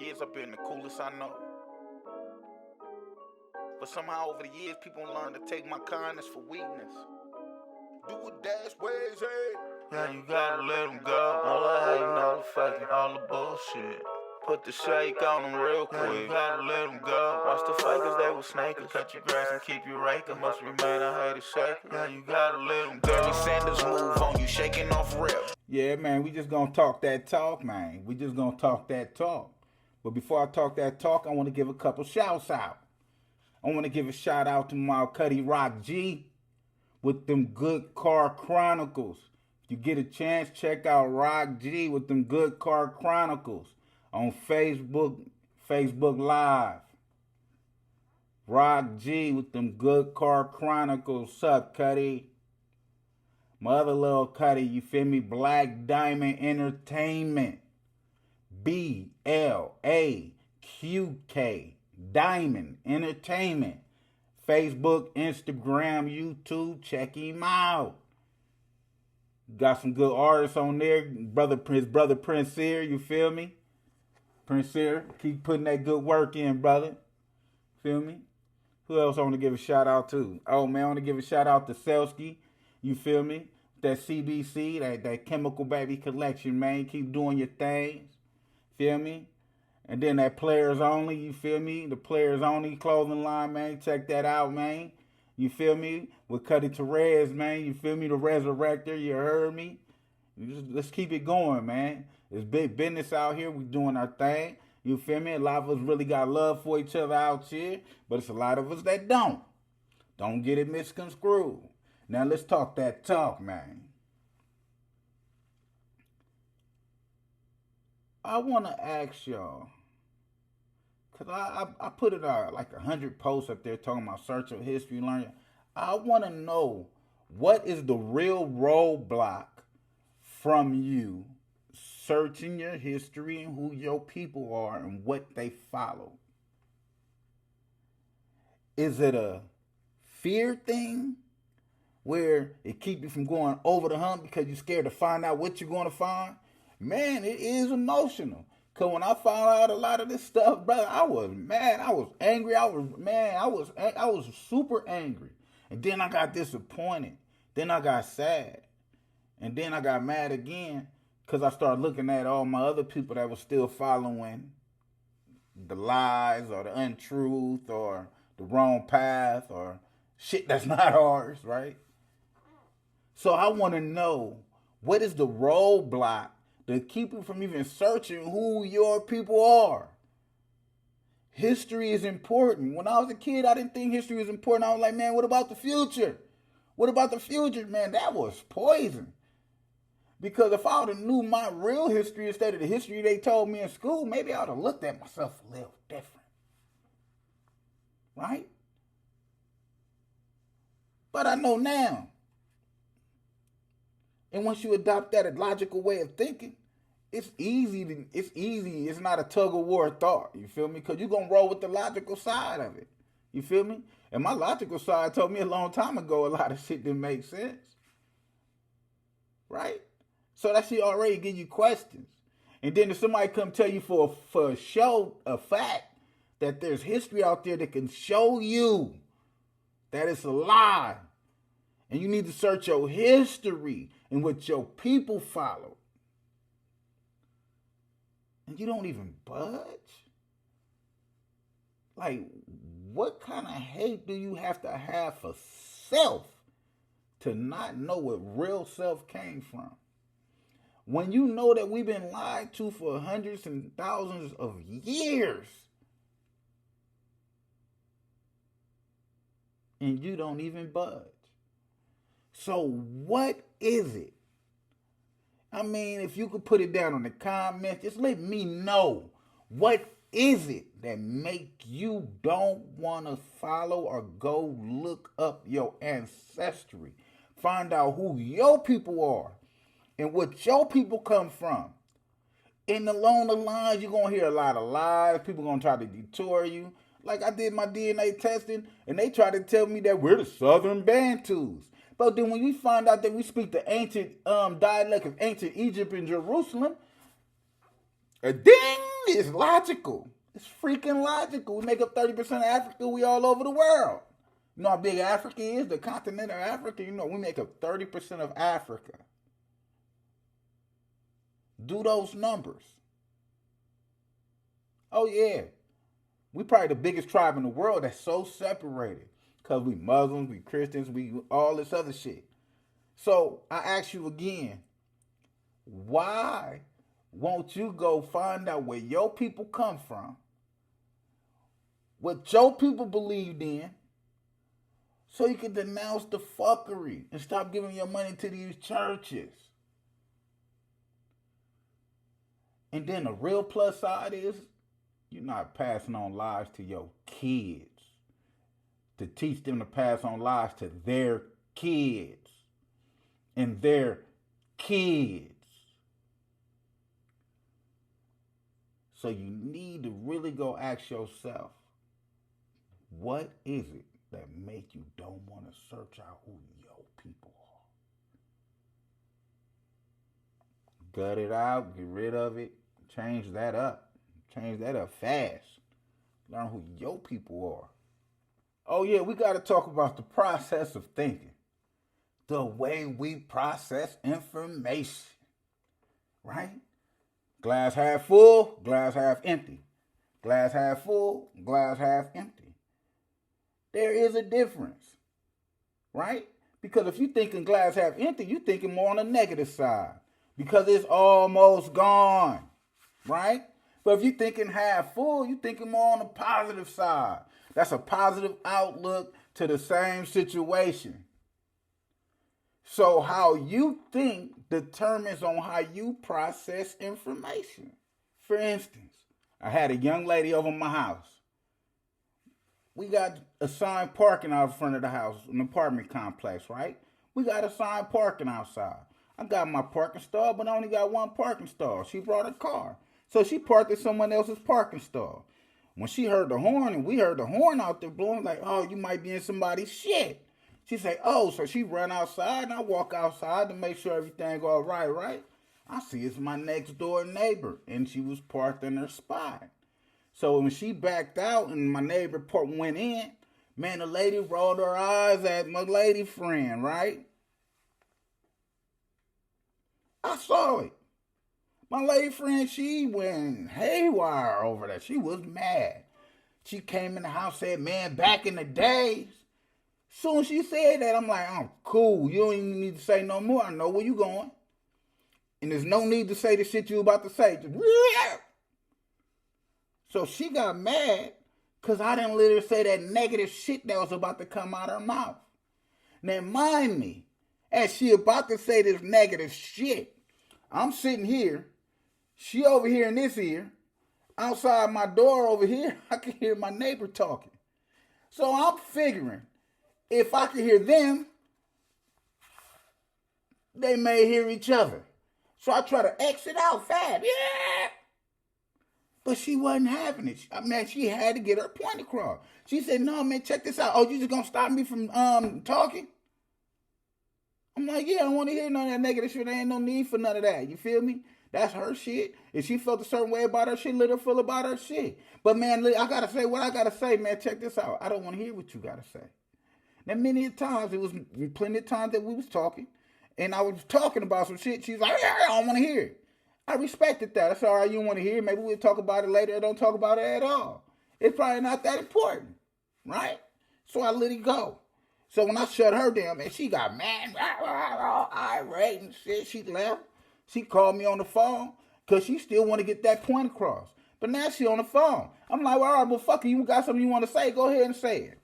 years I've been the coolest I know. But somehow over the years people learn to take my kindness for weakness. Do what Dashways100. Yeah, you gotta let them go. All I hate, all the faking, all the bullshit. Put the shake on them real quick. Yeah, you gotta let them go. Watch the fakers, they will snake us. Cut your grass and keep you raking. Must remain a hater shaker. Yeah, you gotta let them go. Barry Sanders move on you, shaking off rip. Yeah, man, we just gonna talk that talk, man. We just gonna talk that talk. But before I talk that talk, I want to give a couple shouts out. I want to give a shout out to my Cuddy Rock G with them Good Car Chronicles. If you get a chance, check out Rock G with them Good Car Chronicles on Facebook Live. Rock G with them Good Car Chronicles. Sup, Cuddy? My other little Cuddy, you feel me? Black Diamond Entertainment. BLAQK. Diamond Entertainment. Facebook, Instagram, YouTube. Check him out. Got some good artists on there. His brother Prince here, you feel me? Prince here, keep putting that good work in, brother. Feel me? Who else I want to give a shout out to? Oh, man, I want to give a shout out to Selsky. You feel me? That CBC, that Chemical Baby Collection, man. Keep doing your things. Feel me? And then that Players Only, you feel me? The Players Only clothing line, man. Check that out, man. You feel me? With Cuddy Therese, man. You feel me? The Resurrector, you heard me? Let's keep it going, man. It's big business out here. We doing our thing. You feel me? A lot of us really got love for each other out here, but it's a lot of us that don't. Don't get it misconstrued. Now let's talk that talk, man. I want to ask y'all, because I put it out like 100 posts up there talking about search of history, learning. I want to know, what is the real roadblock from you searching your history and who your people are and what they follow? Is it a fear thing where it keeps you from going over the hump because you're scared to find out what you're going to find? Man, it is emotional. Because when I found out a lot of this stuff, brother, I was mad. I was angry. I was super angry. And then I got disappointed. Then I got sad. And then I got mad again because I started looking at all my other people that were still following the lies or the untruth or the wrong path or shit that's not ours, right? So I want to know, what is the roadblock to keep you from even searching who your people are? History is important. When I was a kid, I didn't think history was important. I was like, man, what about the future? What about the future? Man, that was poison. Because if I would have knew my real history instead of the history they told me in school, maybe I would have looked at myself a little different. Right? But I know now. And once you adopt that logical way of thinking, it's easy. It's not a tug of war thought. You feel me? Because you're going to roll with the logical side of it. You feel me? And my logical side told me a long time ago a lot of shit didn't make sense. Right? So that shit already give you questions. And then if somebody come tell you for a show, a fact, that there's history out there that can show you that it's a lie, and you need to search your history and what your people follow, and you don't even budge? Like, what kind of hate do you have to have for self to not know what real self came from? When you know that we've been lied to for hundreds and thousands of years, and you don't even budge. So what is it? I mean, if you could put it down in the comments, just let me know. What is it that make you don't want to follow or go look up your ancestry? Find out who your people are and what your people come from. And along the lines, you're going to hear a lot of lies. People going to try to detour you. Like I did my DNA testing, and they tried to tell me that we're the Southern Bantus. But then when we find out that we speak the ancient dialect of ancient Egypt and Jerusalem, a ding, It's logical. It's freaking logical. We make up 30% of Africa. We all over the world. You know how big Africa is? The continent of Africa? You know, we make up 30% of Africa. Do those numbers. Oh, yeah. We probably the biggest tribe in the world that's so separated. Because we Muslims, we Christians, we all this other shit. So, I ask you again, why won't you go find out where your people come from, what your people believed in, so you can denounce the fuckery and stop giving your money to these churches? And then the real plus side is you're not passing on lies to your kids to teach them to pass on lies to their kids and their kids. So you need to really go ask yourself, what is it that make you don't want to search out who your people are? Gut it out, get rid of it, change that up. Change that up fast. Learn who your people are. Oh yeah, we got to talk about the process of thinking. The way we process information. Right? Glass half full, glass half empty. Glass half full, glass half empty. There is a difference. Right? Because if you're thinking glass half empty, you're thinking more on the negative side. Because it's almost gone. Right? But if you're thinking half full, you're thinking more on the positive side. That's a positive outlook to the same situation. So how you think determines on how you process information. For instance, I had a young lady over my house. We got assigned parking out front of the house, an apartment complex, right? We got assigned parking outside. I got my parking stall, but I only got one parking stall. She brought a car. So she parked at someone else's parking stall. When she heard the horn and we heard the horn out there blowing, like, oh, you might be in somebody's shit. She said, oh, so she run outside and I walk outside to make sure everything all right? I see it's my next door neighbor and she was parked in her spot. So when she backed out and my neighbor went in, man, the lady rolled her eyes at my lady friend, right? I saw it. My lady friend, she went haywire over that. She was mad. She came in the house, said, man, back in the days. Soon as she said that, I'm like, I'm cool. You don't even need to say no more. I know where you going. And there's no need to say the shit you about to say. Just, so she got mad because I didn't let her say that negative shit that was about to come out her mouth. Now, mind me, as she about to say this negative shit, I'm sitting here. She over here in this ear. Outside my door over here, I can hear my neighbor talking. So I'm figuring, if I can hear them, they may hear each other. So I try to exit out fast. Yeah. But she wasn't having it. I mean, she had to get her point across. She said, no, man, check this out. Oh, you just going to stop me from talking? I'm like, yeah, I don't want to hear none of that negative shit. There ain't no need for none of that. You feel me? That's her shit. If she felt a certain way about her shit, let her feel about her shit. But, man, I got to say what I got to say, man. Check this out. I don't want to hear what you got to say. Now, many times, it was plenty of times that we was talking, and I was talking about some shit. She's like, I don't want to hear it. I respected that. That's all right. You don't want to hear it. Maybe we'll talk about it later or don't talk about it at all. It's probably not that important, right? So I let it go. So when I shut her down, man, she got mad, irate and shit. She left. She called me on the phone because she still want to get that point across. But now she on the phone. I'm like, well, all right, well, fuck you. You got something you want to say? Go ahead and say it.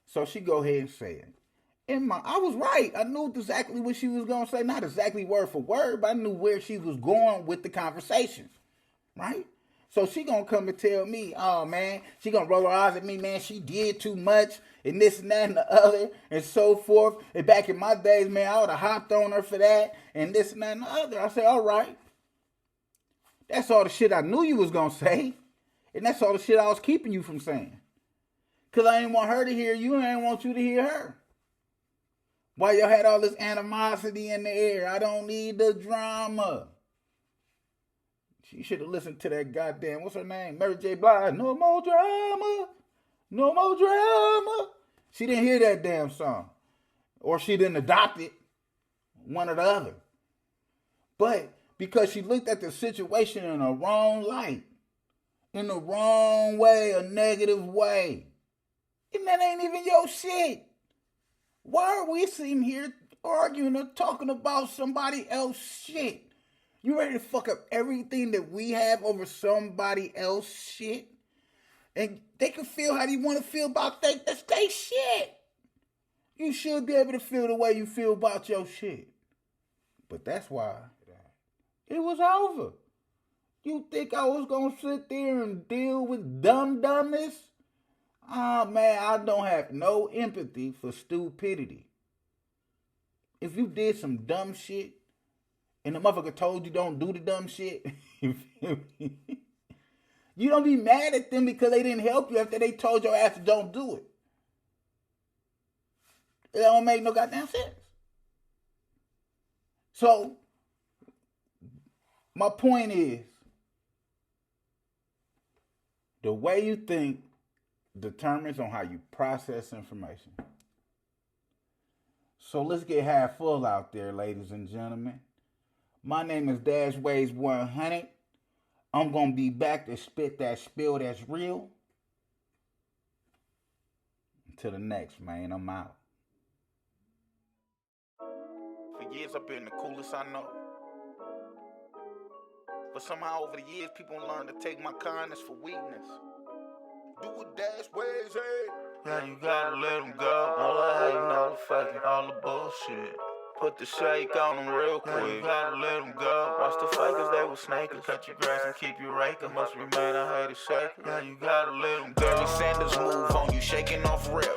So she go ahead and say it. I was right. I knew exactly what she was going to say. Not exactly word for word, but I knew where she was going with the conversations. Right? So she going to come and tell me, oh, man, she going to roll her eyes at me, man, she did too much, and this and that and the other, and so forth. And back in my days, man, I would have hopped on her for that, and this and that and the other. I said, all right. That's all the shit I knew you was going to say, and that's all the shit I was keeping you from saying. Because I didn't want her to hear you, and I didn't want you to hear her. Why y'all had all this animosity in the air? I don't need the drama. She should have listened to that goddamn, what's her name? Mary J. Blige. No more drama. No more drama. She didn't hear that damn song. Or she didn't adopt it. One or the other. But because she looked at the situation in a wrong light. In the wrong way, a negative way. And that ain't even your shit. Why are we sitting here arguing or talking about somebody else's shit? You ready to fuck up everything that we have over somebody else's shit? And they can feel how they want to feel about that. That's their shit. You should be able to feel the way you feel about your shit. But that's why it was over. You think I was going to sit there and deal with dumbness? Ah, man, I don't have no empathy for stupidity. If you did some dumb shit, and the motherfucker told you don't do the dumb shit, you feel me? You don't be mad at them because they didn't help you after they told your ass to don't do it. It don't make no goddamn sense. So, my point is, the way you think determines on how you process information. So let's get half full out there, ladies and gentlemen. My name is Dashways100. I'm going to be back to spit that spill that's real. Until the next, man, I'm out. For years I've been the coolest I know. But somehow over the years people learn to take my kindness for weakness. Do what Dashways say. Yeah, you gotta let them go. All I hate, all the fucking, all the bullshit. Put the shake on them real quick. Yeah, you gotta let them go. Watch the fakers, they were snakers. Cut your grass and keep you raking. Must remain a hater shaker. Yeah, you gotta let them go. Barry Sanders move on you, shaking off rip.